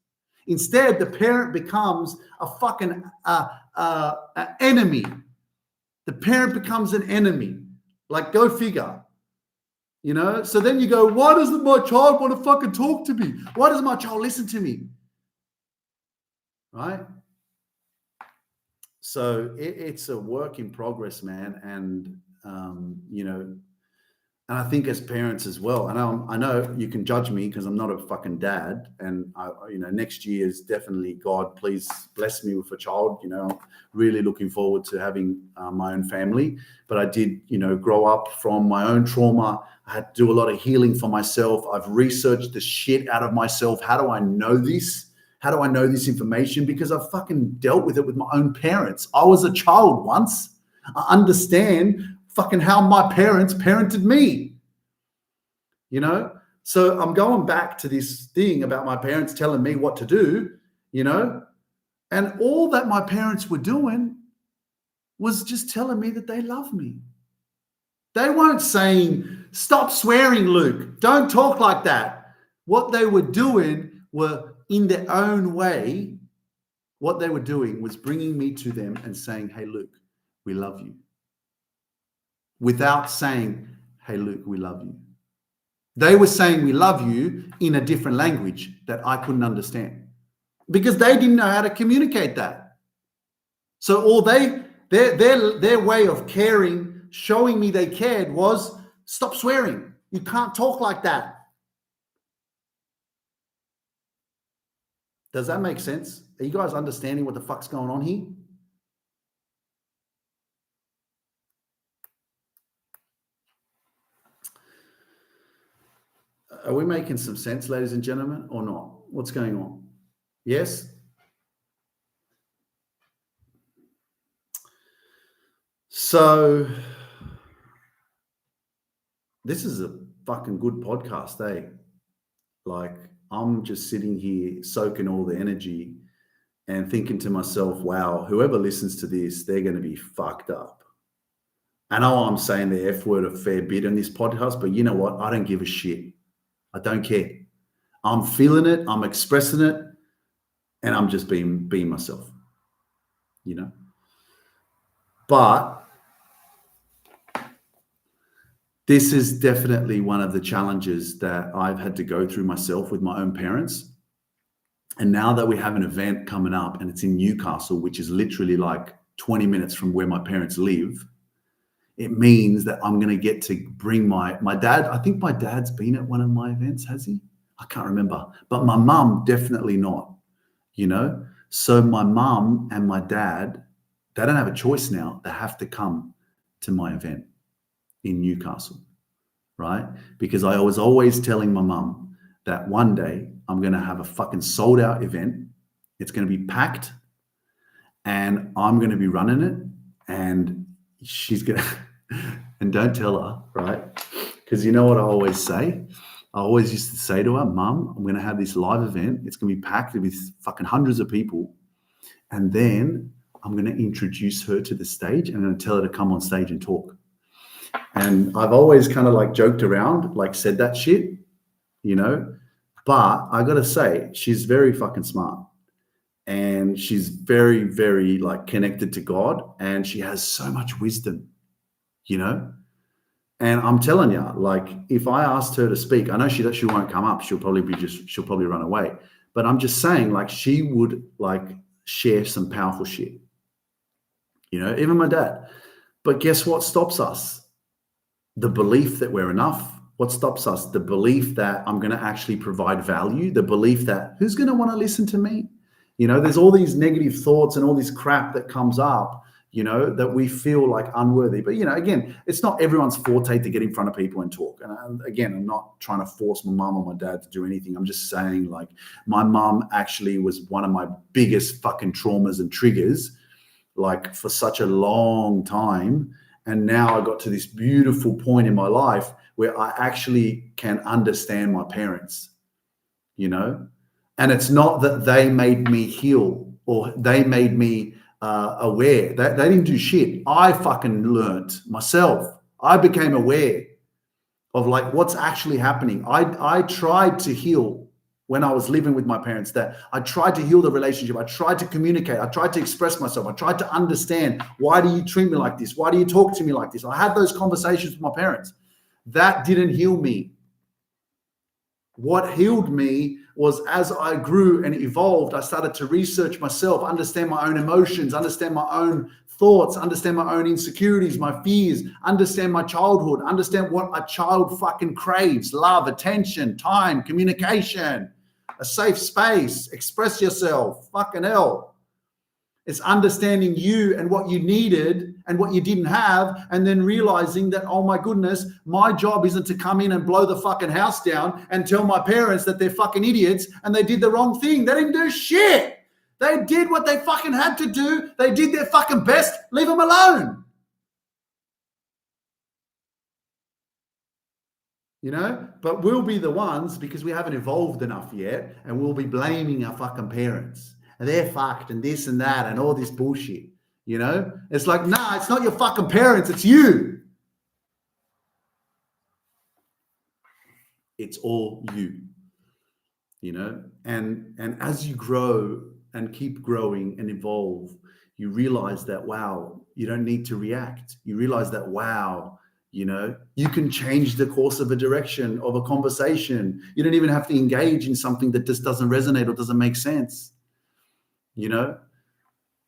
Instead, the parent becomes a fucking enemy. The parent becomes an enemy. Like, go figure, you know? So then you go, why doesn't my child want to fucking talk to me? Why doesn't my child listen to me? Right? So it's a work in progress, man. And, you know, and I think as parents as well, and I know you can judge me because I'm not a fucking dad. And, you know, next year is definitely, God, please bless me with a child. You know, I'm really looking forward to having my own family. But I did, you know, grow up from my own trauma. I had to do a lot of healing for myself. I've researched the shit out of myself. How do I know this? How do I know this information? Because I've fucking dealt with it with my own parents. I was a child once. I understand fucking how my parents parented me, you know? So I'm going back to this thing about my parents telling me what to do, you know? And all that my parents were doing was just telling me that they love me. They weren't saying, stop swearing, Luke. Don't talk like that. What they were doing were, in their own way, what they were doing was bringing me to them and saying, hey, Luke, we love you. Without saying, hey, Luke, we love you. They were saying we love you in a different language that I couldn't understand because they didn't know how to communicate that. So all their way of caring, showing me they cared, was stop swearing. You can't talk like that. Does that make sense? Are you guys understanding what the fuck's going on here? Are we making some sense, ladies and gentlemen, or not? What's going on? Yes? So this is a fucking good podcast, eh? Like, I'm just sitting here soaking all the energy and thinking to myself, wow, whoever listens to this, they're going to be fucked up. I know I'm saying the F word a fair bit in this podcast, but you know what? I don't give a shit. I don't care. I'm feeling it. I'm expressing it. And I'm just being myself, you know? But this is definitely one of the challenges that I've had to go through myself with my own parents. And now that we have an event coming up and it's in Newcastle, which is literally like 20 minutes from where my parents live, it means that I'm going to get to bring my dad. I think my dad's been at one of my events, has he? I can't remember. But my mum, definitely not, you know? So my mum and my dad, they don't have a choice now. They have to come to my event in Newcastle, right? Because I was always telling my mum that one day I'm going to have a fucking sold out event. It's going to be packed and I'm going to be running it and she's going to, and don't tell her, right? Because you know what I always say? I always used to say to her, Mum, I'm going to have this live event. It's going to be packed with fucking hundreds of people. And then I'm going to introduce her to the stage and I'm going to tell her to come on stage and talk. And I've always kind of like joked around, like said that shit, you know, but I got to say, she's very fucking smart and she's very, very like connected to God and she has so much wisdom, you know. And I'm telling you, like, if I asked her to speak, I know she won't come up. She'll probably run away. But I'm just saying, like, she would like share some powerful shit, you know, even my dad. But guess what stops us? The belief that we're enough. What stops us? The belief that I'm going to actually provide value. The belief that who's going to want to listen to me? You know, there's all these negative thoughts and all this crap that comes up, you know, that we feel like unworthy. But, you know, again, it's not everyone's forte to get in front of people and talk. And again, I'm not trying to force my mum or my dad to do anything. I'm just saying, like, my mum actually was one of my biggest fucking traumas and triggers, like, for such a long time. And now I got to this beautiful point in my life where I actually can understand my parents, you know? And it's not that they made me heal or they made me aware. They didn't do shit. I fucking learned myself. I became aware of like what's actually happening. I tried to heal when I was living with my parents, that I tried to heal the relationship. I tried to communicate. I tried to express myself. I tried to understand, why do you treat me like this? Why do you talk to me like this? I had those conversations with my parents. That didn't heal me. What healed me was as I grew and evolved, I started to research myself, understand my own emotions, understand my own thoughts, understand my own insecurities, my fears, understand my childhood, understand what a child fucking craves: love, attention, time, communication, a safe space, express yourself. Fucking hell. It's understanding you and what you needed and what you didn't have, and then realizing that, oh my goodness, my job isn't to come in and blow the fucking house down and tell my parents that they're fucking idiots and they did the wrong thing. They didn't do shit. They did what they fucking had to do. They did their fucking best. Leave them alone. but we'll be the ones because we haven't evolved enough yet, and we'll be blaming our fucking parents. And they're fucked and this and that and all this bullshit. It's like, nah, it's not your fucking parents, it's you. It's all you. And as you grow and keep growing and evolve, you realize that, wow, you don't need to react. You realize that, wow, you can change the course of a direction of a conversation. You don't even have to engage in something that just doesn't resonate or doesn't make sense.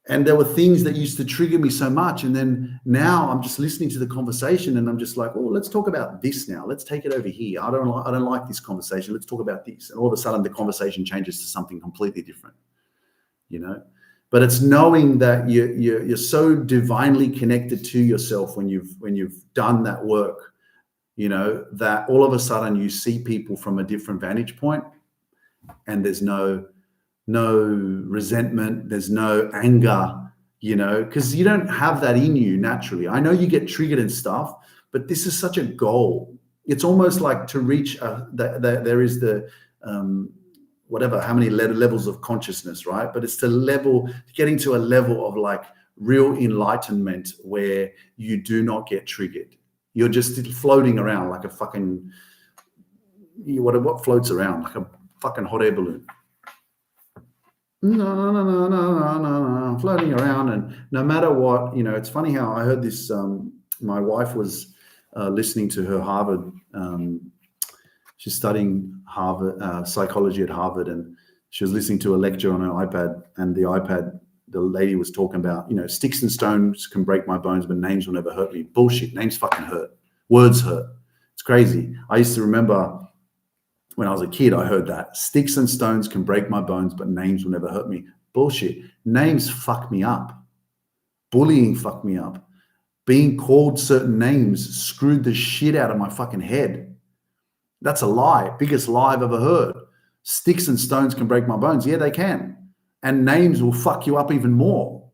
And there were things that used to trigger me so much. And then now I'm just listening to the conversation and I'm just like, oh, let's talk about this now. Let's take it over here. I don't like this conversation. Let's talk about this. And all of a sudden the conversation changes to something completely different, But it's knowing that you're so divinely connected to yourself when you've done that work, that all of a sudden you see people from a different vantage point, and there's no resentment, there's no anger, because you don't have that in you naturally. I know you get triggered and stuff, but this is such a goal. It's almost like to reach there is the whatever, how many levels of consciousness, right? But it's getting to a level of like real enlightenment where you do not get triggered. You're just floating around like a fucking, what floats around? Like a fucking hot air balloon. No, floating around. And no matter what, it's funny how I heard this, my wife was listening to her Harvard, she's studying Harvard psychology at Harvard, and she was listening to a lecture on her iPad, and the lady was talking about, sticks and stones can break my bones, but names will never hurt me. Bullshit. Names fucking hurt. Words hurt. It's crazy. I used to remember when I was a kid, I heard that sticks and stones can break my bones, but names will never hurt me. Bullshit. Names fuck me up. Bullying fucked me up. Being called certain names screwed the shit out of my fucking head. That's a lie. Biggest lie I've ever heard. Sticks and stones can break my bones. Yeah, they can. And names will fuck you up even more.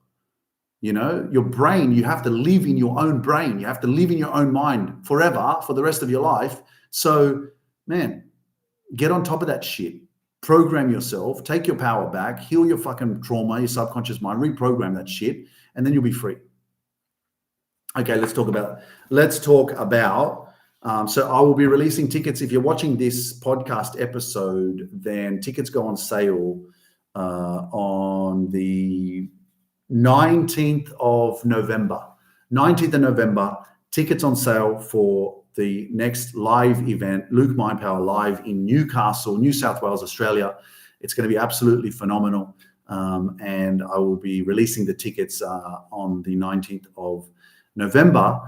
Your brain, you have to live in your own brain. You have to live in your own mind forever, for the rest of your life. So, man, get on top of that shit. Program yourself. Take your power back. Heal your fucking trauma, your subconscious mind. Reprogram that shit, and then you'll be free. Okay, let's talk about. So I will be releasing tickets. If you're watching this podcast episode, then tickets go on sale on the 19th of November. 19th of November, tickets on sale for the next live event, Luke Mindpower Live in Newcastle, New South Wales, Australia. It's going to be absolutely phenomenal. And I will be releasing the tickets on the 19th of November.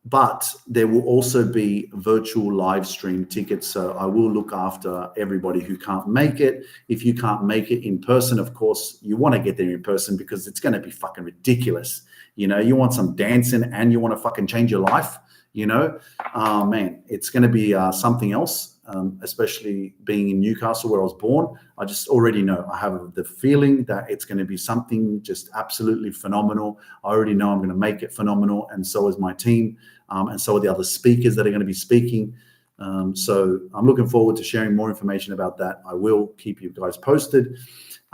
But there will also be virtual live stream tickets. So I will look after everybody who can't make it. If you can't make it in person, of course, you want to get there in person because it's going to be fucking ridiculous. You want some dancing and you want to fucking change your life, man, it's going to be something else, especially being in Newcastle where I was born. I just already know. I have the feeling that it's going to be something just absolutely phenomenal. I already know I'm going to make it phenomenal, and so is my team, and so are the other speakers that are going to be speaking. So I'm looking forward to sharing more information about that. I will keep you guys posted.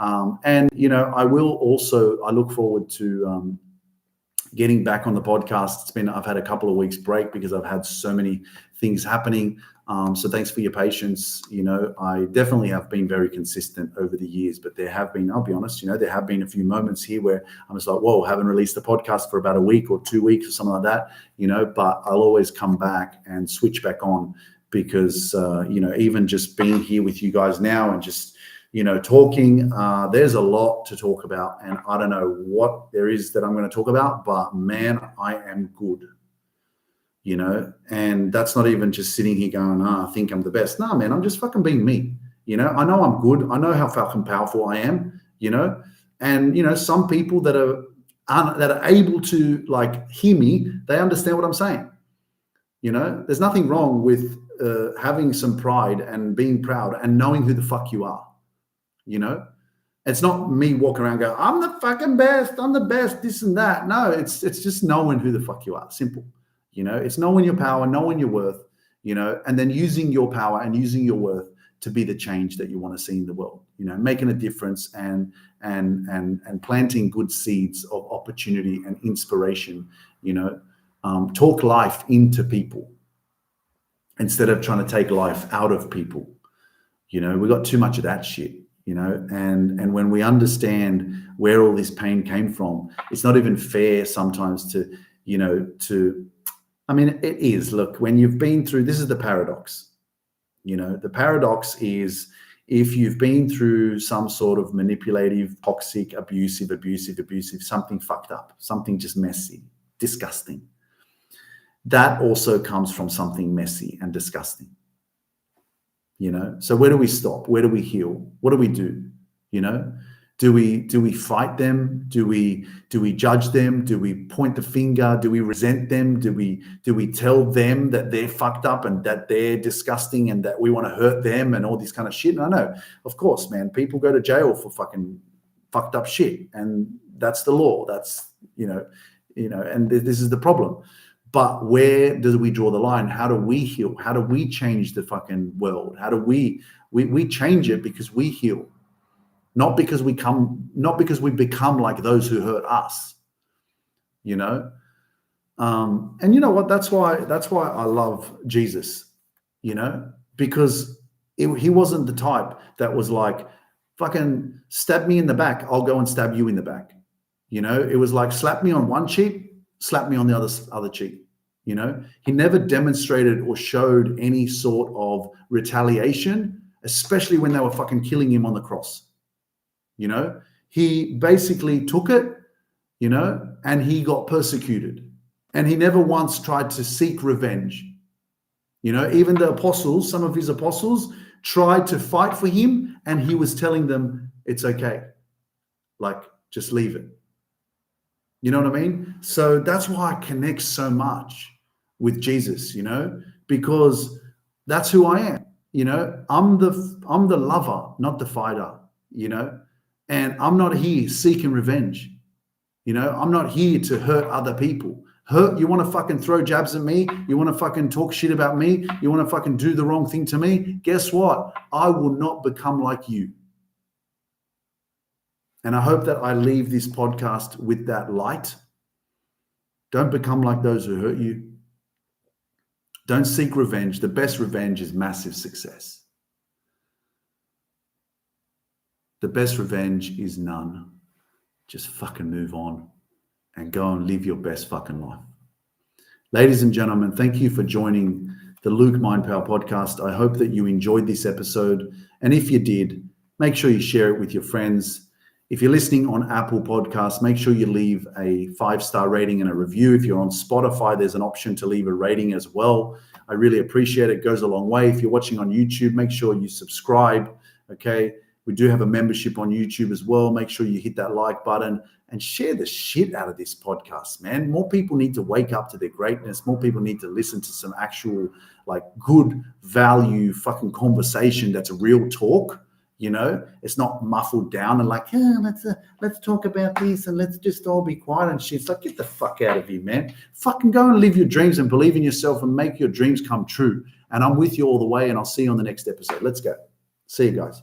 And, I look forward to getting back on the podcast. I've had a couple of weeks break because I've had so many things happening. So thanks for your patience. I definitely have been very consistent over the years, but there have been, I'll be honest, there have been a few moments here where I'm just like, whoa, haven't released the podcast for about a week or 2 weeks or something like that, but I'll always come back and switch back on because, even just being here with you guys now and just, talking, there's a lot to talk about, and I don't know what there is that I'm going to talk about, but man, I am good. And that's not even just sitting here going, I think I'm the best. No, man, I'm just fucking being me. I know I'm good. I know how fucking powerful I am, and, some people that are able to like hear me, they understand what I'm saying. There's nothing wrong with having some pride and being proud and knowing who the fuck you are. It's not me walking around going, I'm the fucking best. I'm the best, this and that. No, it's just knowing who the fuck you are. Simple. It's knowing your power, knowing your worth, and then using your power and using your worth to be the change that you want to see in the world, making a difference and planting good seeds of opportunity and inspiration, talk life into people instead of trying to take life out of people. We got too much of that shit, and when we understand where all this pain came from, it's not even fair sometimes to it is. Look, when you've been through, this is the paradox. The paradox is, if you've been through some sort of manipulative, toxic, abusive, something fucked up, something just messy, disgusting, that also comes from something messy and disgusting. So where do we stop? Where do we heal? What do we do? Do we fight them? Do we judge them? Do we point the finger? Do we resent them? Do we tell them that they're fucked up and that they're disgusting and that we want to hurt them and all this kind of shit? And I know, of course, man, people go to jail for fucking fucked up shit, and that's the law. That's and this is the problem. But where do we draw the line? How do we heal? How do we change the fucking world? How do we change it? Because we heal. Not because we become like those who hurt us, and you know what? That's why I love Jesus, because he wasn't the type that was like, fucking stab me in the back, I'll go and stab you in the back. It was like, slap me on one cheek, slap me on the other cheek. He never demonstrated or showed any sort of retaliation, especially when they were fucking killing him on the cross. He basically took it, and he got persecuted, and he never once tried to seek revenge. Even the apostles, some of his apostles, tried to fight for him, and he was telling them, it's okay. Like, just leave it. You know what I mean? So that's why I connect so much with Jesus, because that's who I am. I'm the lover, not the fighter, and I'm not here seeking revenge. I'm not here to hurt other people. You want to fucking throw jabs at me? You want to fucking talk shit about me? You want to fucking do the wrong thing to me? Guess what? I will not become like you. And I hope that I leave this podcast with that light. Don't become like those who hurt you. Don't seek revenge. The best revenge is massive success. The best revenge is none. Just fucking move on and go and live your best fucking life. Ladies and gentlemen, thank you for joining the Luke Mind Power podcast. I hope that you enjoyed this episode. And if you did, make sure you share it with your friends. If you're listening on Apple Podcasts, make sure you leave a 5-star rating and a review. If you're on Spotify, there's an option to leave a rating as well. I really appreciate it. It goes a long way. If you're watching on YouTube, make sure you subscribe, okay? We do have a membership on YouTube as well. Make sure you hit that like button and share the shit out of this podcast, man. More people need to wake up to their greatness. More people need to listen to some actual, like, good value fucking conversation that's a real talk. It's not muffled down and like, let's talk about this and let's just all be quiet and shit. It's like, get the fuck out of here, man. Fucking go and live your dreams and believe in yourself and make your dreams come true. And I'm with you all the way, and I'll see you on the next episode. Let's go. See you guys.